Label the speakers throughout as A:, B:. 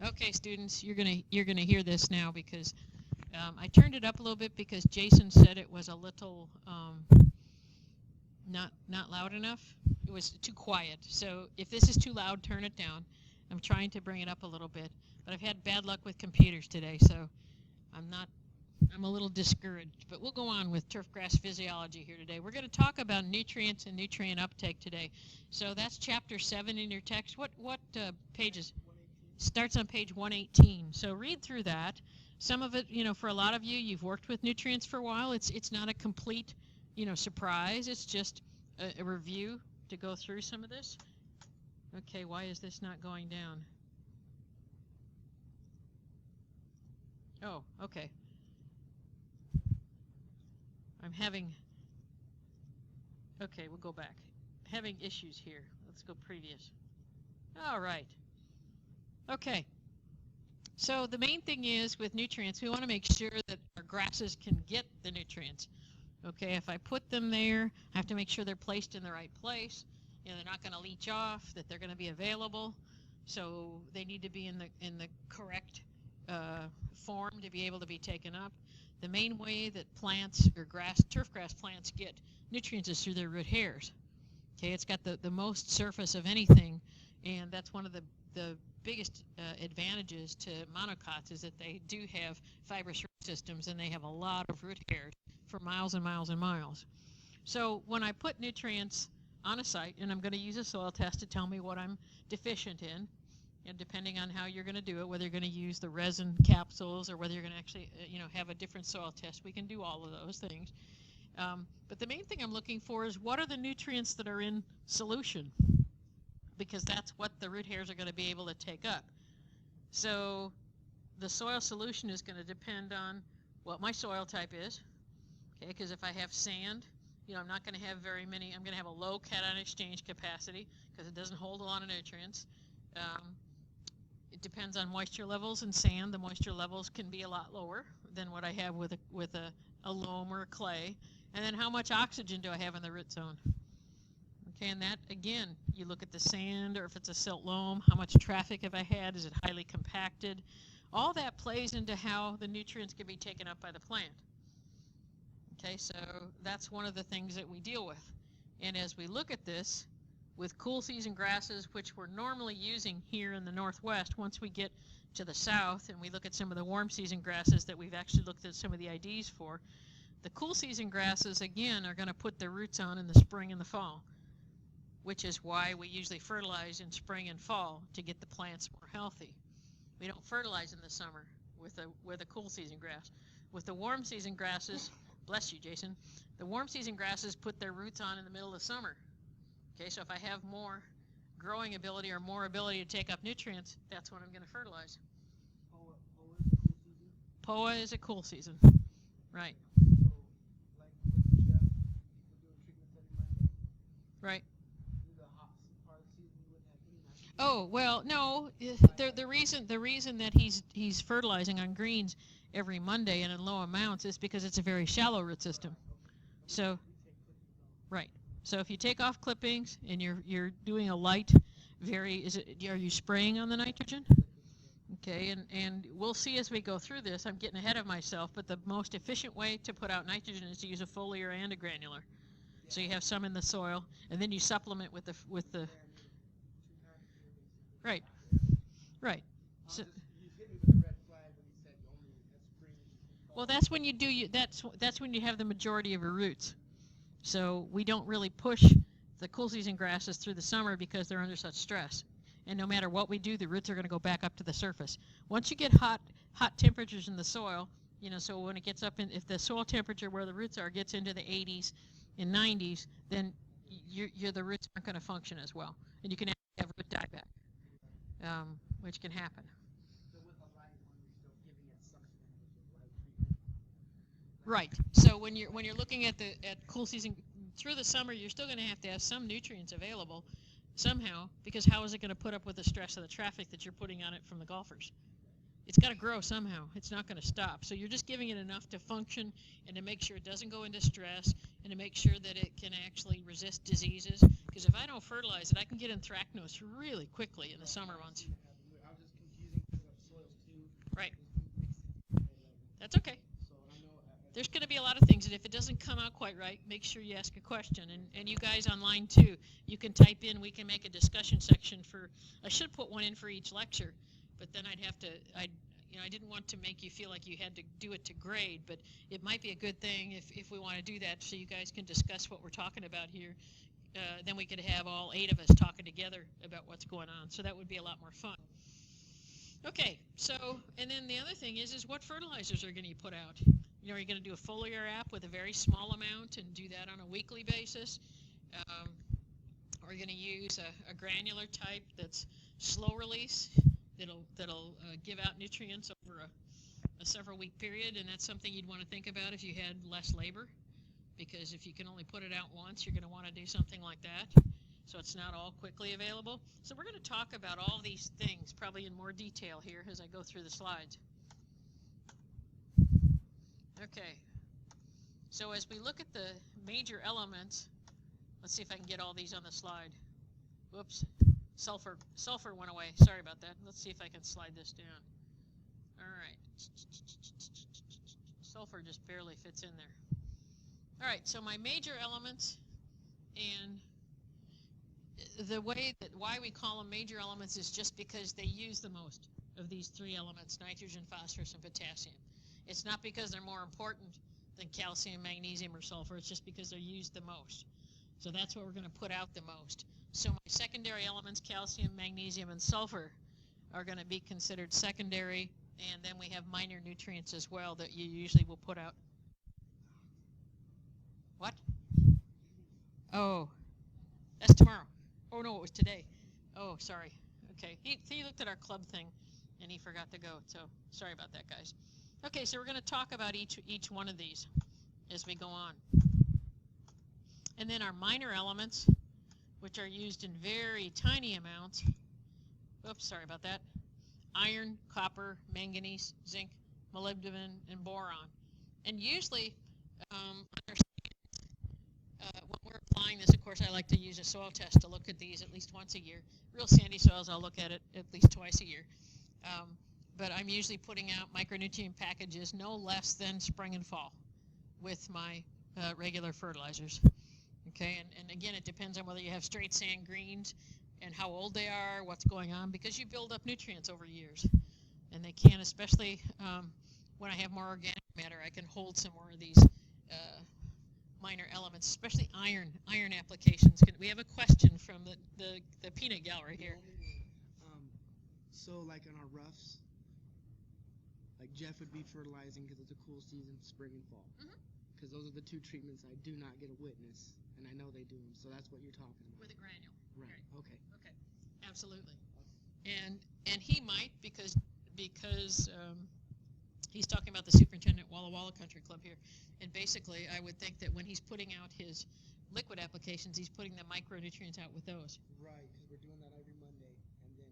A: Okay, students, you're gonna hear this now because I turned it up a little bit because Jason said it was a little not loud enough. It was too quiet. So if this is too loud, turn it down. I'm trying to bring it up a little bit, but I've had bad luck with computers today, so I'm a little discouraged. But we'll go on with turfgrass physiology here today. We're going to talk about nutrients and nutrient uptake today. So that's chapter 7 in your text. What pages? Starts on page 118. So read through that. Some of it, for a lot of you, you've worked with nutrients for a while. It's not a complete, surprise. It's just a review to go through some of this. Okay, why is this not going down? Oh, okay. Okay, we'll go back. Having issues here. Let's go previous. All right. Okay. So the main thing is with nutrients, we want to make sure that our grasses can get the nutrients. Okay, if I put them there, I have to make sure they're placed in the right place. They're not going to leach off, that they're going to be available. So they need to be in the correct form to be able to be taken up. The main way that plants or turfgrass plants get nutrients is through their root hairs. Okay, it's got the most surface of anything, and that's one of the biggest advantages to monocots is that they do have fibrous root systems, and they have a lot of root hairs for miles and miles and miles. So when I put nutrients on a site, and I'm going to use a soil test to tell me what I'm deficient in, and depending on how you're going to do it, whether you're going to use the resin capsules or whether you're going to actually have a different soil test, we can do all of those things. But the main thing I'm looking for is what are the nutrients that are in solution, because that's what the root hairs are going to be able to take up. So the soil solution is going to depend on what my soil type is, okay, because if I have sand, I'm not going to have very many. I'm going to have a low cation exchange capacity because it doesn't hold a lot of nutrients. It depends on moisture levels in sand. The moisture levels can be a lot lower than what I have with a loam or a clay. And then how much oxygen do I have in the root zone? Okay, and that, again, you look at the sand, or if it's a silt loam, how much traffic have I had? Is it highly compacted? All that plays into how the nutrients can be taken up by the plant. Okay, so that's one of the things that we deal with. And as we look at this, with cool season grasses, which we're normally using here in the Northwest, once we get to the south and we look at some of the warm season grasses that we've actually looked at some of the IDs for, the cool season grasses, again, are going to put their roots on in the spring and the fall, which is why we usually fertilize in spring and fall to get the plants more healthy. We don't fertilize in the summer with a cool season grass. With the warm season grasses, bless you, Jason, the warm season grasses put their roots on in the middle of summer. Okay, so if I have more growing ability or more ability to take up nutrients, that's when I'm going to fertilize. POA is a cool season. Right.
B: So, like with Jeff, we're doing treatments every Monday.
A: Right.
B: The hot part of the season, we wouldn't have any nitrogen.
A: Oh, well, no. The reason that he's fertilizing on greens every Monday and in low amounts is because it's a very shallow root system. So, right. So if you take off clippings and you're doing a light, are you spraying on the nitrogen? Okay, and we'll see as we go through this. I'm getting ahead of myself, but the most efficient way to put out nitrogen is to use a foliar and a granular. So you have some in the soil, and then you supplement with the right. So, well, that's when you do that's when you have the majority of your roots. So we don't really push the cool season grasses through the summer because they're under such stress. And no matter what we do, the roots are going to go back up to the surface. Once you get hot temperatures in the soil, so when it gets up if the soil temperature where the roots are gets into the 80s and 90s, then the roots aren't going to function as well. And you can have root dieback, which can happen.
B: So with a light one, you're still giving it some light treatment.
A: Right. So when you're looking at cool season through the summer, you're still going to have some nutrients available somehow, because how is it going to put up with the stress of the traffic that you're putting on it from the golfers? It's got to grow somehow. It's not going to stop. So you're just giving it enough to function and to make sure it doesn't go into stress and to make sure that it can actually resist diseases. Because if I don't fertilize it, I can get anthracnose really quickly in the summer months.
B: I was just confusing because
A: there's going to be a lot of things, and if it doesn't come out quite right, make sure you ask a question. And you guys online too, you can type in. We can make a discussion section for. I should put one in for each lecture, but then I'd have to. I didn't want to make you feel like you had to do it to grade, but it might be a good thing if we want to do that, so you guys can discuss what we're talking about here. Then we could have all 8 of us talking together about what's going on. So that would be a lot more fun. Okay, so, and then the other thing is what fertilizers are going to be put out? Are you going to do a foliar app with a very small amount and do that on a weekly basis? Or are you going to use a granular type that's slow release that'll give out nutrients over a several week period? And that's something you'd want to think about if you had less labor, because if you can only put it out once, you're going to want to do something like that, so it's not all quickly available. So we're going to talk about all these things probably in more detail here as I go through the slides. Okay, so as we look at the major elements, let's see if I can get all these on the slide. Whoops, sulfur went away. Sorry about that. Let's see if I can slide this down. All right, sulfur just barely fits in there. All right, so my major elements, and the way that why we call them major elements is just because they use the most of these 3 elements: nitrogen, phosphorus, and potassium. It's not because they're more important than calcium, magnesium, or sulfur. It's just because they're used the most. So that's what we're going to put out the most. So my secondary elements, calcium, magnesium, and sulfur, are going to be considered secondary, and then we have minor nutrients as well that you usually will put out. What? Oh, that's tomorrow. Oh, no, it was today. Oh, sorry. Okay, he looked at our club thing, and he forgot to go, so sorry about that, guys. Okay, so we're going to talk about each one of these as we go on. And then our minor elements, which are used in very tiny amounts. Oops, sorry about that. Iron, copper, manganese, zinc, molybdenum, and boron. And usually, when we're applying this, of course, I like to use a soil test to look at these at least once a year. Real sandy soils, I'll look at it at least twice a year. But I'm usually putting out micronutrient packages no less than spring and fall with my regular fertilizers. Okay, and again, it depends on whether you have straight sand greens and how old they are, what's going on, because you build up nutrients over years. And they can, especially when I have more organic matter, I can hold some more of these minor elements, especially iron applications. We have a question from the peanut gallery here.
B: So like on our roughs, like Jeff would be fertilizing because it's a cool season, spring and fall. Because those are the 2 treatments I do not get a witness, and I know they do them. So that's what you're talking about.
A: With a granule.
B: Right. Okay.
A: Okay. Absolutely. And he might because he's talking about the superintendent Walla Walla Country Club here, and basically I would think that when he's putting out his liquid applications, he's putting the micronutrients out with those.
B: Right, because we're doing that every Monday, and then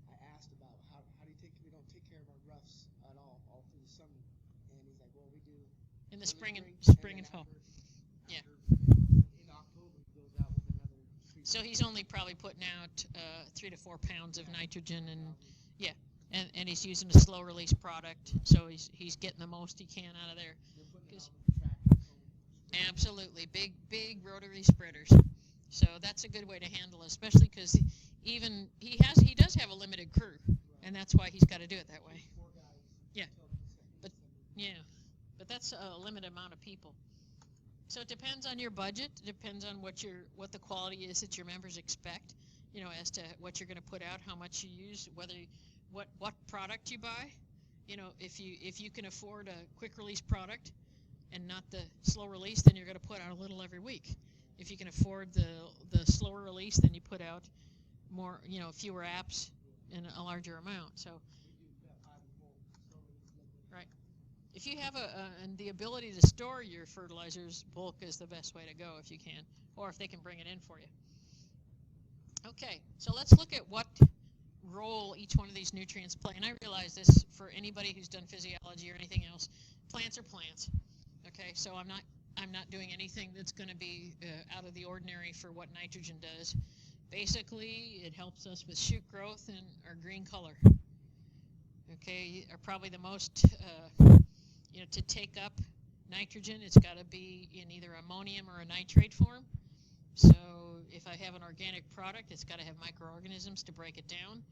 B: I asked about how do you take? We don't take care of our roughs at all through the summer, and he's like, well, we do
A: In the spring and fall. Yeah.
B: In October, he goes out with another treatment.
A: So he's only probably putting out 3 to 4 pounds of nitrogen, and yeah, and he's using a slow release product, so he's getting the most he can out of there. Absolutely, big rotary spreaders. So that's a good way to handle it, especially because he does have a limited crew, and that's why he's got to do it that way. Yeah, but that's a limited amount of people. So it depends on your budget. It depends on what the quality is that your members expect. As to what you're going to put out, how much you use, what product you buy. If you can afford a quick release product and not the slow release, then you're going to put out a little every week. If you can afford the slower release, then you put out more, fewer apps in a larger amount. So, right. If you have and the ability to store your fertilizers, bulk is the best way to go if you can, or if they can bring it in for you. Okay, so let's look at what role each one of these nutrients play. And I realize this for anybody who's done physiology or anything else. Plants are plants. Okay, so I'm not doing anything that's going to be out of the ordinary for what nitrogen does. Basically, it helps us with shoot growth and our green color. Okay, are probably the most to take up nitrogen, it's got to be in either ammonium or a nitrate form. So if I have an organic product, it's got to have microorganisms to break it down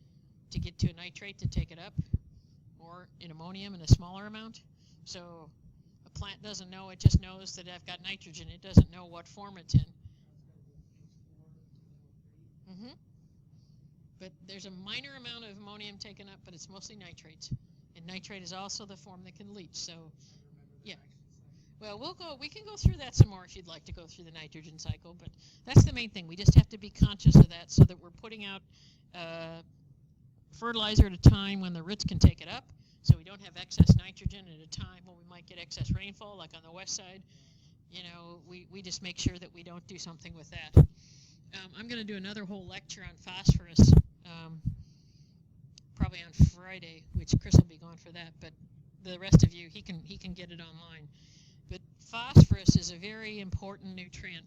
A: to get to a nitrate to take it up, or in ammonium in a smaller amount. So a plant doesn't know, it just knows that I've got nitrogen. It doesn't know what form it's in. But there's a minor amount of ammonium taken up, but it's mostly nitrates. And nitrate is also the form that can leach. So, yeah. Well, we can go through that some more if you'd like to go through the nitrogen cycle, but that's the main thing. We just have to be conscious of that so that we're putting out fertilizer at a time when the roots can take it up, so we don't have excess nitrogen at a time when we might get excess rainfall, like on the west side. You know, we just make sure that we don't do something with that. I'm going to do another whole lecture on phosphorus, probably on Friday, which Chris will be gone for that, but the rest of you, he can get it online. But phosphorus is a very important nutrient.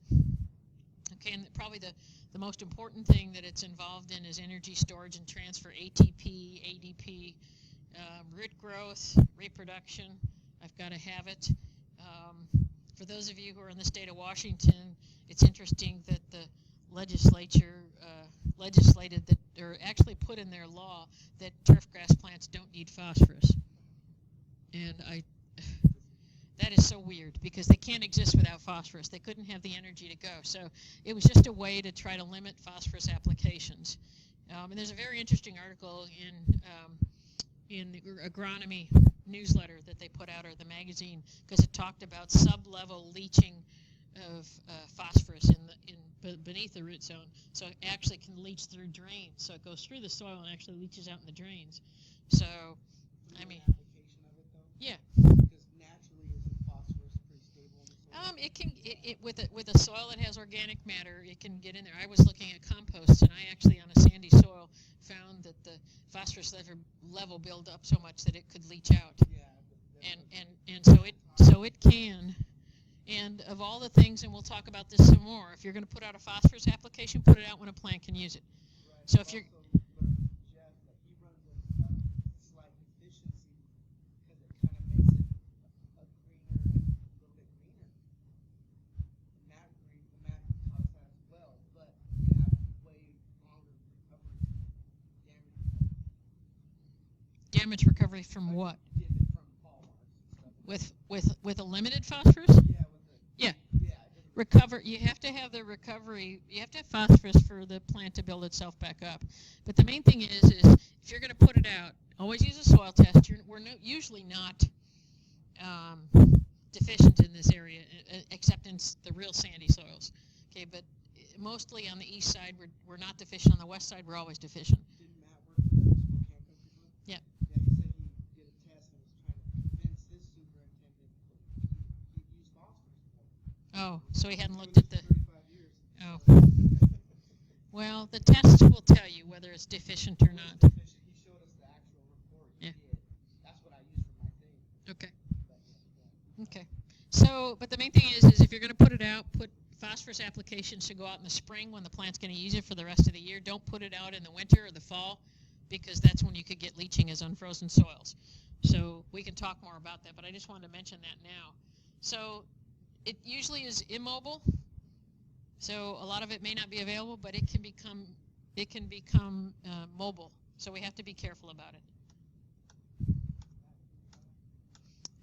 A: Okay, and probably the most important thing that it's involved in is energy storage and transfer, ATP, ADP, root growth, reproduction. I've got to have it. For those of you who are in the state of Washington, it's interesting that the legislature legislated that, or actually put in their law, that turfgrass plants don't need phosphorus. And that is so weird, because they can't exist without phosphorus. They couldn't have the energy to go. So it was just a way to try to limit phosphorus applications. And there's a very interesting article in the agronomy newsletter that they put out, or the magazine, because it talked about sub-level leaching of phosphorus beneath the root zone. So it actually can leach through drains. So it goes through the soil and actually leaches out in the drains. So, I mean, yeah. It can with a soil that has organic matter, it can get in there. I was looking at compost, and I actually, on a sandy soil, found that the phosphorus level built up so much that it could leach out. And so it can. And of all the things, and we'll talk about this some more, if you're going to put out a phosphorus application, put it out when a plant can use it.
B: Right.
A: So if you're damage recovery from what? With a limited phosphorus? Yeah. Recover. You have to have the recovery. You have to have phosphorus for the plant to build itself back up. But the main thing is if you're going to put it out, always use a soil test. We're usually not deficient in this area, except in the real sandy soils. Okay, but mostly on the east side, we're not deficient. On the west side, we're always deficient.
B: Didn't Matt work for the Spokane Country Club?
A: Yeah.
B: Yeah, he said he did a test and was trying to convince his superintendent that he used phosphorus.
A: Oh, so he hadn't looked at the...
B: 35 years.
A: Oh. Well, the tests will tell you whether it's deficient or not.
B: He showed us the actual report. He did. That's what I used for my thing.
A: Okay.
B: But, yeah.
A: Okay. So, but the main thing is if you're going to put it out, put phosphorus applications should go out in the spring when the plant's going to use it for the rest of the year. Don't put it out in the winter or the fall, because that's when you could get leaching as unfrozen soils. So we can talk more about that, but I just wanted to mention that now. So it usually is immobile. So a lot of it may not be available, but it can become mobile. So we have to be careful about it.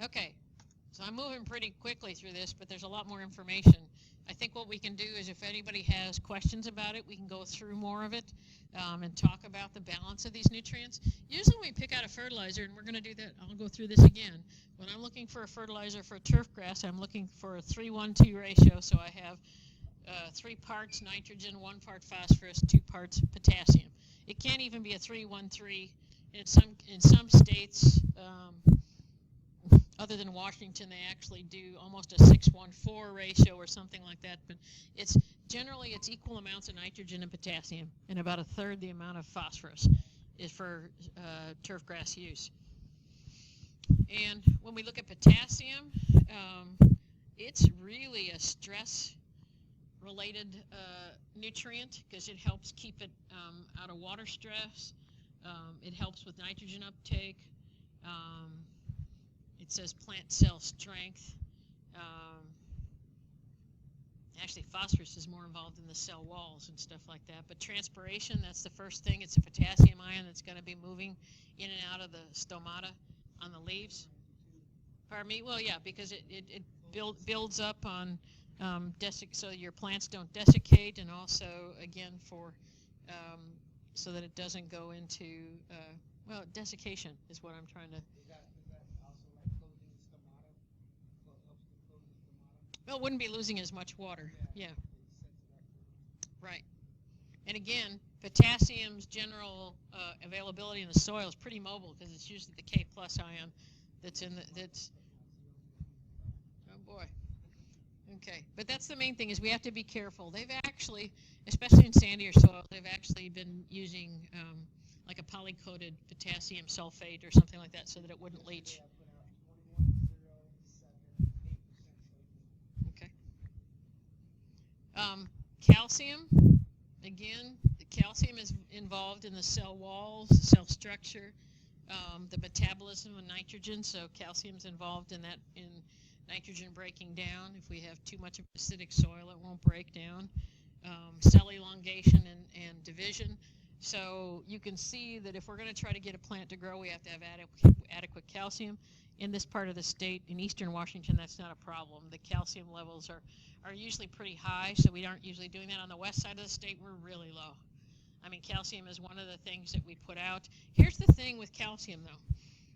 A: Okay. So I'm moving pretty quickly through this, but there's a lot more information. I think what we can do is if anybody has questions about it, we can go through more of it and talk about the balance of these nutrients. Usually when we pick out a fertilizer, and we're going to do that, I'll go through this again. When I'm looking for a fertilizer for turf grass, I'm looking for a 3:1:2 ratio, so I have 3 parts nitrogen, 1 part phosphorus, 2 parts potassium. It can't even be a 3:1:3. In some states, other than Washington, they actually do almost a 6:1:4 ratio or something like that. But it's generally equal amounts of nitrogen and potassium, and about 1/3 the amount of phosphorus is for turf grass use. And when we look at potassium, it's really a stress-related nutrient because it helps keep it out of water stress. It helps with nitrogen uptake. It says plant cell strength. Um, Actually, phosphorus is more involved in the cell walls and stuff like that. But transpiration, that's the first thing. It's a potassium ion that's going to be moving in and out of the stomata on the leaves. Pardon me? Well, yeah, because it builds up on so your plants don't desiccate, and also, again, for so that it doesn't go into, well, desiccation is what I'm trying to.
B: Is that also like closing the stomata? Helps to close the stomata?
A: Well, it wouldn't be losing as much water. Yeah.
B: It sets it back for
A: Right. And again, potassium's general availability in the soil is pretty mobile because it's usually the K plus ion that's in that's. Oh boy. Okay, but that's the main thing is we have to be careful. They've actually, especially in sandier soil, they've actually been using like a polycoated potassium sulfate or something like that so that it wouldn't leach. Okay. Calcium, again, the calcium is involved in the cell walls, cell structure, the metabolism of nitrogen, so calcium's involved in that, in nitrogen breaking down. If we have too much of acidic soil, it won't break down. Cell elongation and division. So you can see that if we're going to try to get a plant to grow, we have to have adequate calcium. In this part of the state, in eastern Washington, that's not a problem. The calcium levels are usually pretty high, so we aren't usually doing that. On the west side of the state, we're really low. I mean, calcium is one of the things that we put out. Here's the thing with calcium, though.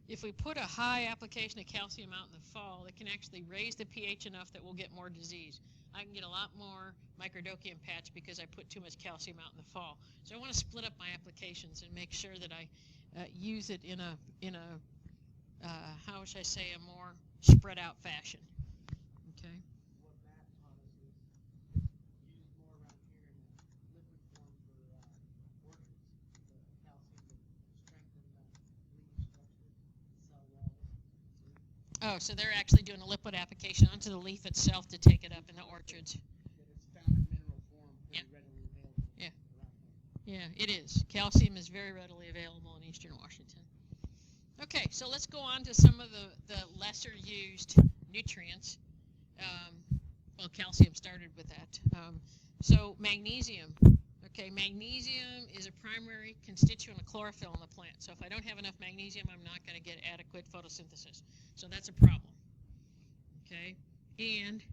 A: If we put a high application of calcium out in the fall, it can actually raise the pH enough that we'll get more disease. I can get a lot more microdochium patch because I put too much calcium out in the fall. So I want to split up my applications and make sure that I use it in a how should I say, a more spread out fashion. Okay.
B: What Matt taught us is used more around here in a liquid form for orchards. The calcium to strengthen the leaf structure, the cell walls.
A: Oh, so they're actually doing a liquid application onto the leaf itself to take it up in the orchards.
B: That it's found in mineral form, pretty readily available.
A: Yeah.
B: Around here.
A: Yeah, it is. Calcium is very readily available in eastern Washington. Okay, so let's go on to some of the lesser used nutrients. Well, calcium started with that. So magnesium. Okay, magnesium is a primary constituent of chlorophyll in the plant. So if I don't have enough magnesium, I'm not going to get adequate photosynthesis. So that's a problem. Okay, and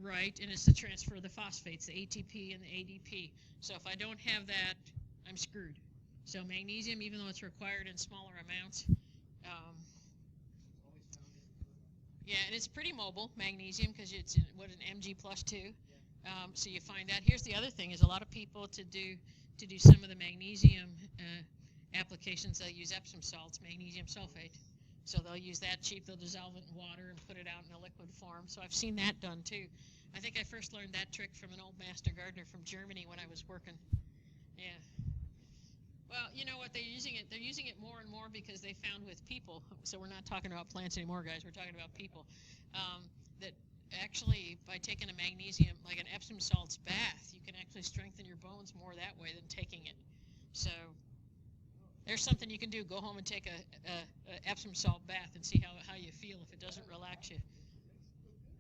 A: right, and it's the transfer of the phosphates, the ATP and the ADP. So if I don't have that, I'm screwed. So magnesium, even though it's required in smaller amounts, yeah, and it's pretty mobile, magnesium, because it's an Mg plus 2. So you find out. Here's the other thing: is a lot of people to do some of the magnesium applications, they'll use Epsom salts, magnesium sulfate. So they'll use that cheap. They'll dissolve it in water and put it out in a liquid form. So I've seen that done too. I think I first learned that trick from an old master gardener from Germany when I was working. Yeah. Well, you know what, they're using it more and more because they found with people, so we're not talking about plants anymore, guys, we're talking about people, that actually by taking a magnesium, like an Epsom salts bath, you can actually strengthen your bones more that way than taking it. So there's something you can do. Go home and take a Epsom salt bath and see how you feel if it doesn't relax you.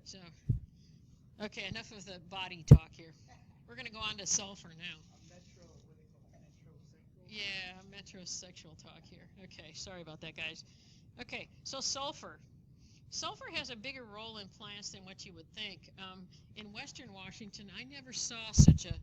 A: So, okay, enough of the body talk here. We're going to go on to sulfur now. Yeah, metrosexual talk here. Okay, sorry about that, guys. Okay, so sulfur. Sulfur has a bigger role in plants than what you would think. In western Washington, I never saw such a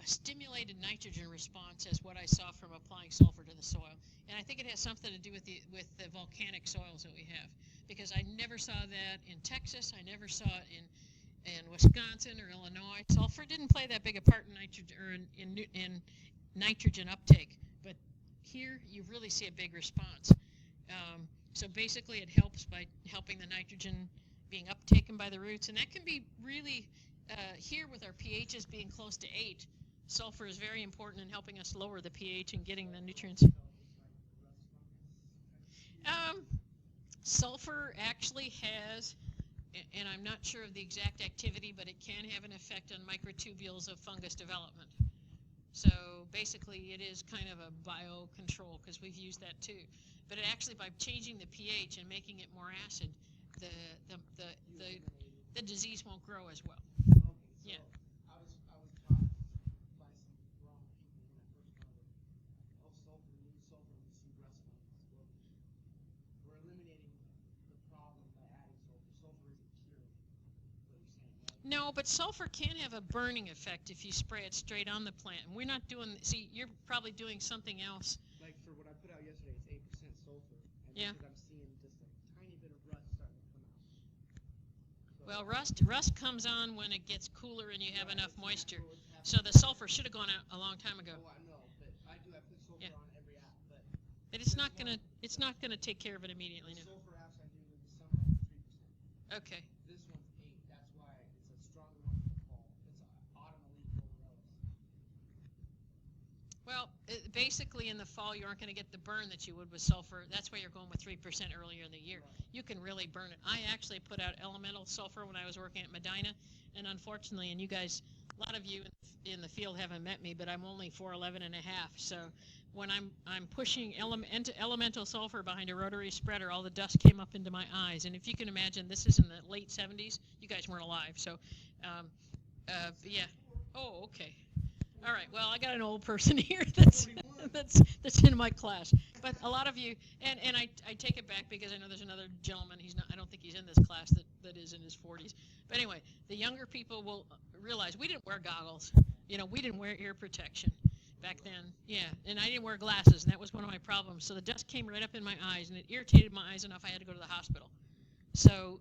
A: stimulated nitrogen response as what I saw from applying sulfur to the soil. And I think it has something to do with the volcanic soils that we have. Because I never saw that in Texas, I never saw it in Wisconsin or Illinois. Sulfur didn't play that big a part in nitrogen or in nitrogen uptake, but here you really see a big response. So basically it helps by helping the nitrogen being uptaken by the roots, and that can be really, here with our pHs being close to 8, sulfur is very important in helping us lower the pH and getting the nutrients. Sulfur actually has, and I'm not sure of the exact activity, but it can have an effect on microtubules of fungus development. So basically it is kind of a biocontrol because we've used that too. But it actually, by changing the pH and making it more acid, the the the, the, the disease won't grow as well.
B: Okay, so
A: Yeah.
B: I was taught by some wrong people when I first started. Oh, sulfur, you need sulfur when you see rust bugs. Well, we're eliminating the problem by adding sulfur. Sulfur isn't curing what you're saying, right?
A: No, but sulfur can have a burning effect if you spray it straight on the plant. And we're not doing. See, you're probably doing something else.
B: Like for what I put out yesterday, it's 8% sulfur, and
A: Yeah.
B: because I'm seeing just a tiny bit of rust starting to come out. So
A: Well, rust comes on when it gets cooler and you have
B: right,
A: enough
B: it's
A: moisture.
B: natural, it's
A: So the
B: happening.
A: sulfur should have gone out a long time ago.
B: Oh, I know, but I put sulfur
A: Yeah.
B: on every app, but
A: But it's
B: this
A: not
B: one,
A: gonna take care of it immediately.
B: the
A: No.
B: sulfur apps I do in the summer are 3%.
A: Okay.
B: This one's 8. That's why it's a stronger one in the fall. It's autumn elite Glorellus.
A: Well, basically in the fall you aren't going to get the burn that you would with sulfur. That's why you're going with 3% earlier in the year.
B: Right.
A: You can really burn it. I actually put out elemental sulfur when I was working at Medina, and unfortunately, and you guys, a lot of you in the field haven't met me, but I'm only 4'11 and a half. So when I'm pushing elemental sulfur behind a rotary spreader, all the dust came up into my eyes. And if you can imagine, this is in the late 70s. You guys weren't alive, so yeah. Oh, okay. All right. Well, I got an old person here that's in my class. But a lot of you, and I take it back because I know there's another gentleman. He's not. I don't think he's in this class that is in his 40s. But anyway, the younger people will realize we didn't wear goggles. You know, we didn't wear ear protection back then. Yeah, and I didn't wear glasses, and that was one of my problems. So the dust came right up in my eyes, and it irritated my eyes enough I had to go to the hospital. So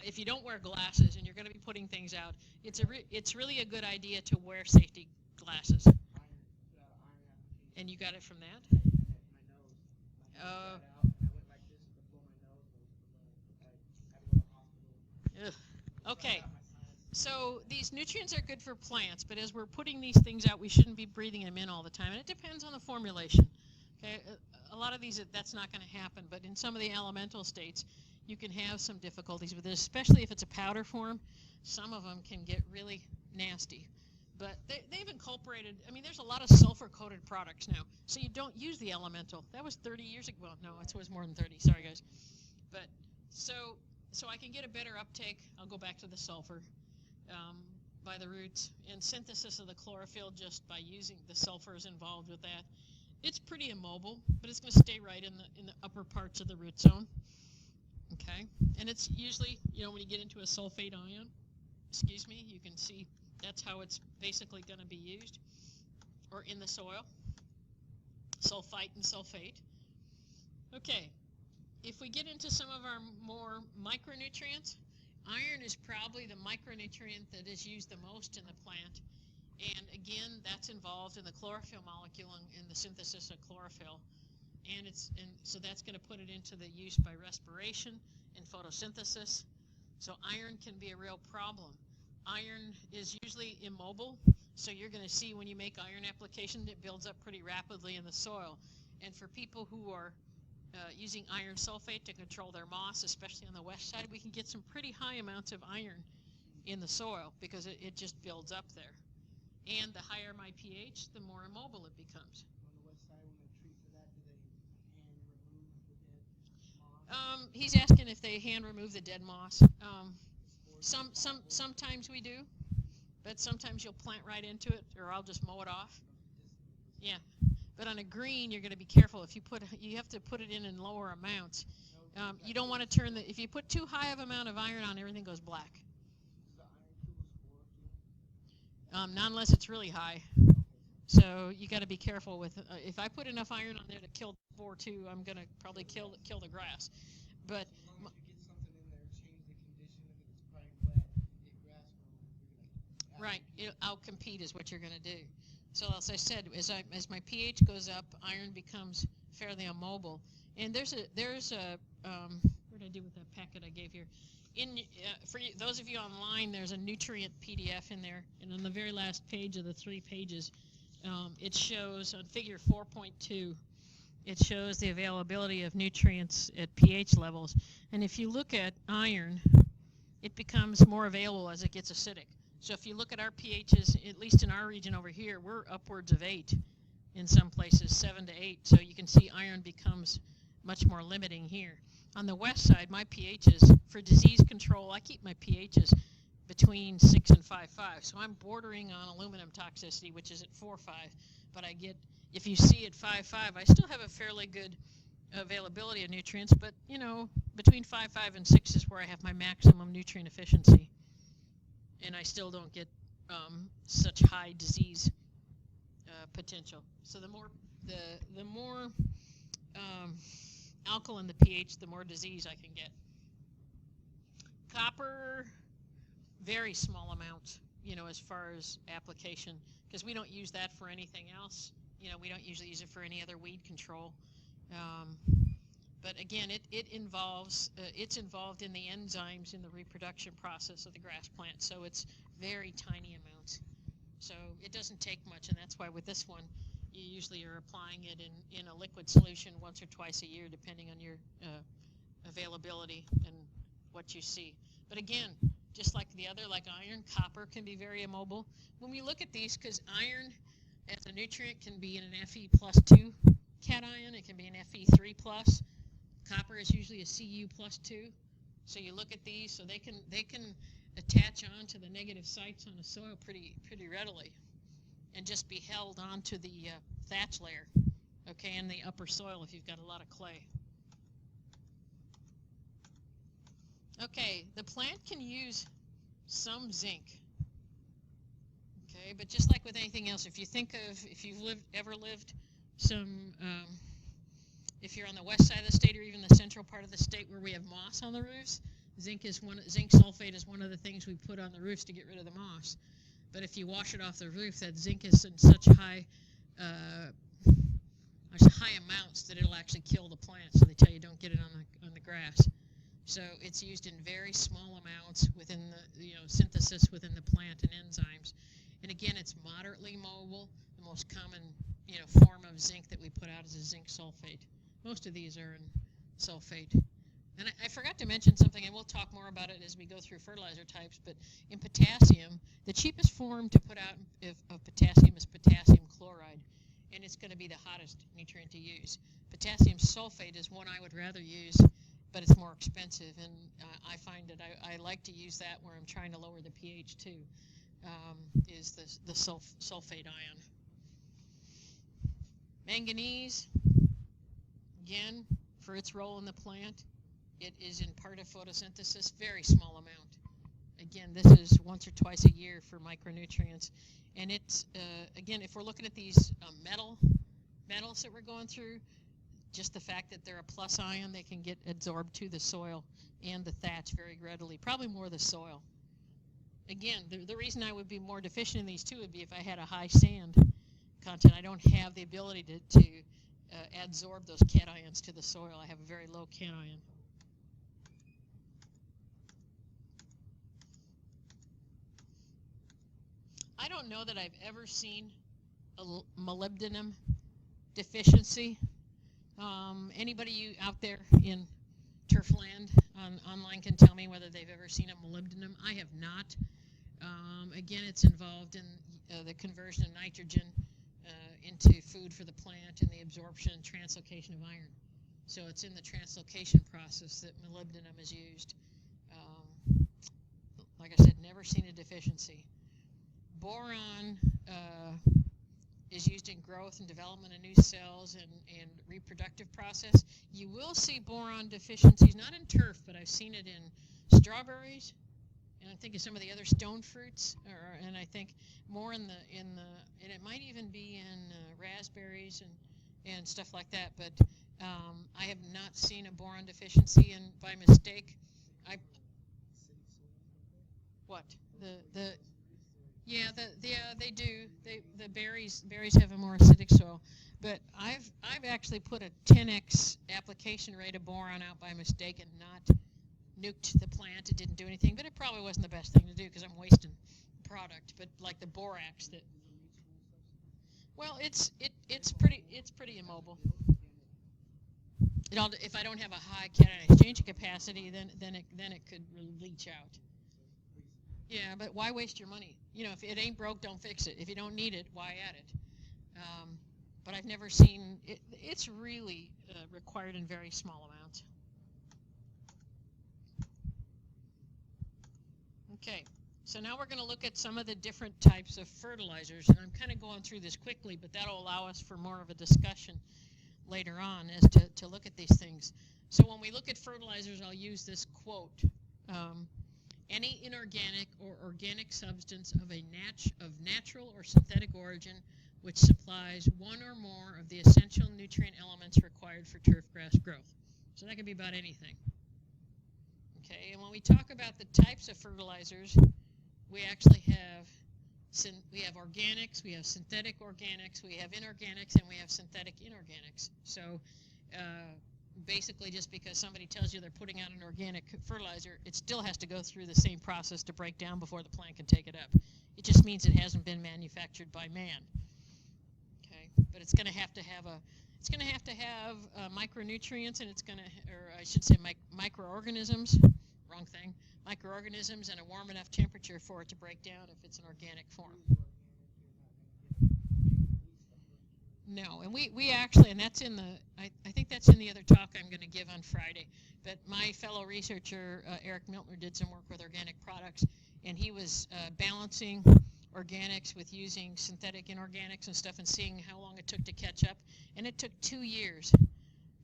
A: if you don't wear glasses and you're going to be putting things out, it's really a good idea to wear safety glasses.
B: Iron application.
A: And you got it from that?
B: My nose. My nose got out, and I went like this to blow my nose. I had to go to the hospital.
A: Ugh.
B: So I
A: Okay.
B: got my sinus.
A: So these nutrients are good for plants, but as we're putting these things out, we shouldn't be breathing them in all the time. And it depends on the formulation. Okay, a lot of these, that's not going to happen, but in some of the elemental states, you can have some difficulties with it, especially if it's a powder form. Some of them can get really nasty. But they've incorporated, I mean, there's a lot of sulfur-coated products now, so you don't use the elemental. That was 30 years ago. Well, no, it was more than 30. Sorry, guys. But so I can get a better uptake. I'll go back to the sulfur by the roots, and synthesis of the chlorophyll just by using the sulfur is involved with that. It's pretty immobile, but it's going to stay right in the upper parts of the root zone. Okay, and it's usually, you know, when you get into a sulfate ion, excuse me, you can see that's how it's basically going to be used, or in the soil, sulfite and sulfate. Okay, if we get into some of our more micronutrients, iron is probably the micronutrient that is used the most in the plant, and again, that's involved in the chlorophyll molecule and in the synthesis of chlorophyll, and so that's going to put it into the use by respiration and photosynthesis. So iron can be a real problem. Iron is usually immobile, so you're going to see when you make iron application, it builds up pretty rapidly in the soil. And for people who are using iron sulfate to control their moss, especially on the west side, we can get some pretty high amounts of iron in the soil because it just builds up there. And the higher my pH, the more immobile it becomes.
B: On the west side, when they treat for that, do they hand remove the dead moss?
A: He's asking if they hand remove the dead moss. Sometimes we do, but sometimes you'll plant right into it, or I'll just mow it off. Yeah, but on a green, you're going to be careful. You have to put it in lower amounts. You don't want to turn if you put too high of amount of iron on, everything goes black.
B: Does the iron kill the spore too?
A: Not unless it's really high. So you got to be careful with. If I put enough iron on there to kill spore too, I'm going to probably kill the grass. But
B: As long as you get something in there, change the condition. If it's probably wet, get grass growing.
A: right, outcompete is what you're going to do. So as I said, as my pH goes up, iron becomes fairly immobile. And there's a what did I do with that packet I gave here? For those of you online, there's a nutrient PDF in there, and on the very last page of the 3 pages, it shows on figure 4.2. It shows the availability of nutrients at pH levels. And if you look at iron, it becomes more available as it gets acidic. So if you look at our pHs, at least in our region over here, we're upwards of 8 in some places, 7 to 8. So you can see iron becomes much more limiting here. On the west side, my pHs, for disease control, I keep my pHs between 6 and 5.5. So I'm bordering on aluminum toxicity, which is at 4.5. But I get, if you see at 5.5, I still have a fairly good availability of nutrients. But, you know, between 5.5 and 6 is where I have my maximum nutrient efficiency. And I still don't get such high disease potential. So the more alkaline the pH, the more disease I can get. Copper, very small amounts, you know, as far as application, because we don't use that for anything else. You know, we don't usually use it for any other weed control. But again, it's involved in the enzymes in the reproduction process of the grass plant, so it's very tiny amounts. So it doesn't take much, and that's why with this one, you usually are applying it in a liquid solution once or twice a year, depending on your availability and what you see. But again, just like the other, like iron, copper can be very immobile. When we look at these, because iron as a nutrient can be in an Fe+2 cation, it can be an Fe3+. Copper is usually a Cu+2. So you look at these, so they can attach on to the negative sites on the soil pretty readily, and just be held onto the thatch layer, okay, in the upper soil if you've got a lot of clay. Okay, the plant can use some zinc, okay, but just like with anything else, if you've ever lived if you're on the west side of the state or even the central part of the state where we have moss on the roofs, zinc sulfate is one of the things we put on the roofs to get rid of the moss. But if you wash it off the roof, that zinc is in such high amounts that it'll actually kill the plant. So they tell you don't get it on the grass. So it's used in very small amounts within the synthesis within the plant and enzymes. And again, it's moderately mobile. The most common form of zinc that we put out is a zinc sulfate. Most of these are in sulfate. And I forgot to mention something, and we'll talk more about it as we go through fertilizer types, but in potassium, the cheapest form to put out of potassium is potassium chloride, and it's going to be the hottest nutrient to use. Potassium sulfate is one I would rather use, but it's more expensive, and I find that I like to use that where I'm trying to lower the pH too, is the sulfate ion. Manganese, again, for its role in the plant, it is in part of photosynthesis, very small amount. Again, this is once or twice a year for micronutrients. And it's, again, if we're looking at these metals that we're going through, just the fact that they're a plus ion, they can get absorbed to the soil and the thatch very readily, probably more the soil. Again, the reason I would be more deficient in these two would be if I had a high sand content. I don't have the ability to adsorb those cations to the soil. I have a very low cation. I don't know that I've ever seen a molybdenum deficiency. Anybody out there in turf land online can tell me whether they've ever seen a molybdenum. I have not. Again, it's involved in the conversion of nitrogen into food for the plant and the absorption and translocation of iron. So it's in the translocation process that molybdenum is used. Like I said, never seen a deficiency. Boron is used in growth and development of new cells and reproductive process. You will see boron deficiencies, not in turf, but I've seen it in strawberries, and I think in some of the other stone fruits, and I think more and it might even be in raspberries and stuff like that. But I have not seen a boron deficiency, and by mistake, they do. The berries have a more acidic soil, but I've actually put a 10x application rate of boron out by mistake and not nuked the plant. It didn't do anything, but it probably wasn't the best thing to do because I'm wasting product. But like the borax, it's pretty immobile. If I don't have a high cation exchange capacity, then it could really leach out. Yeah, but why waste your money? If it ain't broke, don't fix it. If you don't need it, why add it? But I've never seen it. It's really required in very small amounts. Okay, so now we're going to look at some of the different types of fertilizers, and I'm kind of going through this quickly, but that'll allow us for more of a discussion later on as to look at these things. So when we look at fertilizers, I'll use this quote. Any inorganic or organic substance of natural or synthetic origin which supplies one or more of the essential nutrient elements required for turfgrass growth. So that can be about anything. Okay, and when we talk about the types of fertilizers, we actually have organics, we have synthetic organics, we have inorganics, and we have synthetic inorganics. So basically, just because somebody tells you they're putting out an organic fertilizer, it still has to go through the same process to break down before the plant can take it up. It just means it hasn't been manufactured by man. Okay, but it's going to have to have micronutrients, and it's going to, or I should say, microorganisms. Wrong thing. Microorganisms and a warm enough temperature for it to break down if it's an organic form. No, and we actually, and that's in the, I think that's in the other talk I'm going to give on Friday, but my fellow researcher, Eric Miltner, did some work with organic products, and he was balancing organics with using synthetic inorganics and stuff and seeing how long it took to catch up, and it took 2 years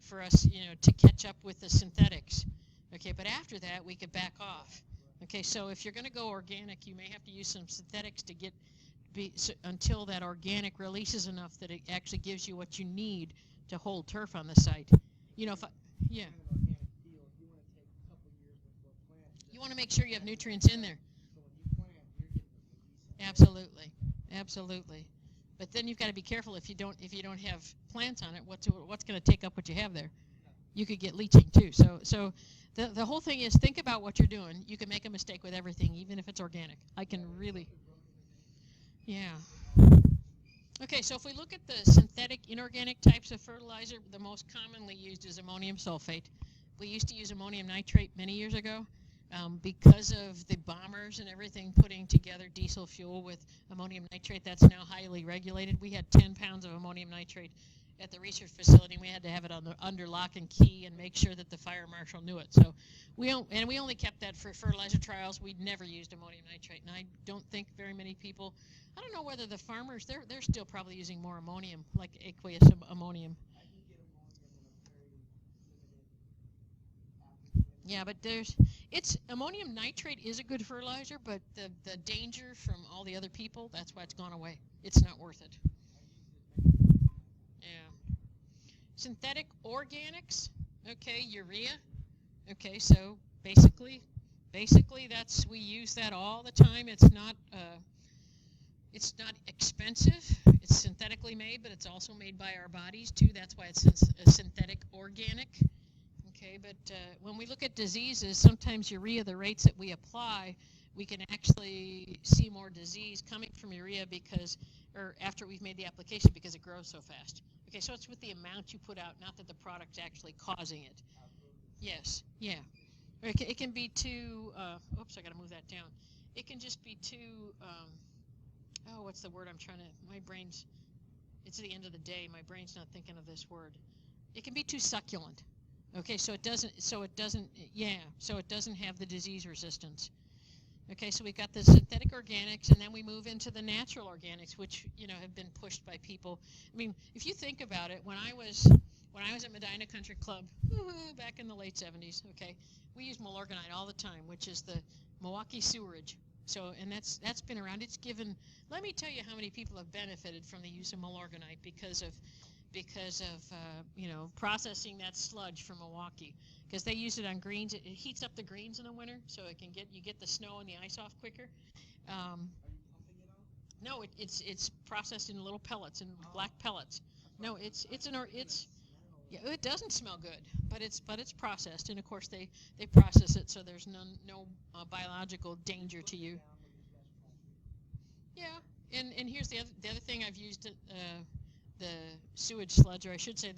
A: for us, to catch up with the synthetics. Okay, but after that, we could back off. Okay, so if you're going to go organic, you may have to use some synthetics to until that organic releases enough that it actually gives you what you need to hold turf on the site. You want to make sure you have nutrients in there. Absolutely, absolutely. But then you've got to be careful if you don't have plants on it. What's going to take up what you have there? You could get leaching too. So the whole thing is, think about what you're doing. You can make a mistake with everything, even if it's organic. Yeah. Okay, so if we look at the synthetic inorganic types of fertilizer, the most commonly used is ammonium sulfate. We used to use ammonium nitrate many years ago. Because of the bombers and everything putting together diesel fuel with ammonium nitrate, that's now highly regulated. We had 10 pounds of ammonium nitrate at the research facility. We had to have it under lock and key and make sure that the fire marshal knew it. So we only kept that for fertilizer trials. We never used ammonium nitrate, and I don't think very many people. I don't know whether the farmers they're still probably using more ammonium, like aqueous ammonium. Yeah, but ammonium nitrate is a good fertilizer, but the danger from all the other people, that's why it's gone away. It's not worth it. Yeah. Synthetic organics, okay, urea. Okay, so basically we use that all the time. It's not expensive. It's synthetically made, but it's also made by our bodies too. That's why it's a synthetic organic. Okay, but when we look at diseases, sometimes urea, the rates that we apply, we can actually see more disease coming from urea after we've made the application because it grows so fast. Okay, so it's with the amount you put out, not that the product's actually causing it. Yes, yeah. Or it can be too, oops, I got to move that down. It can just be too, what's the word I'm trying to, it's the end of the day, my brain's not thinking of this word. It can be too succulent. Okay, so it doesn't have the disease resistance. Okay, so we've got the synthetic organics, and then we move into the natural organics, which have been pushed by people. I mean, if you think about it, when I was at Medina Country Club back in the late 70s, okay, we used Milorganite all the time, which is the Milwaukee sewerage. So, and that's been around. It's given. Let me tell you how many people have benefited from the use of Milorganite because of processing that sludge from Milwaukee, because they use it on greens. It heats up the greens in the winter, so you get the snow and the ice off quicker.
B: Are you pumping it off?
A: No, it's processed in little pellets, in black pellets. No, it doesn't smell good, but it's processed, and of course they process it so there's no biological danger to you. Yeah, and here's the other thing I've used. The sewage sludge, or I should say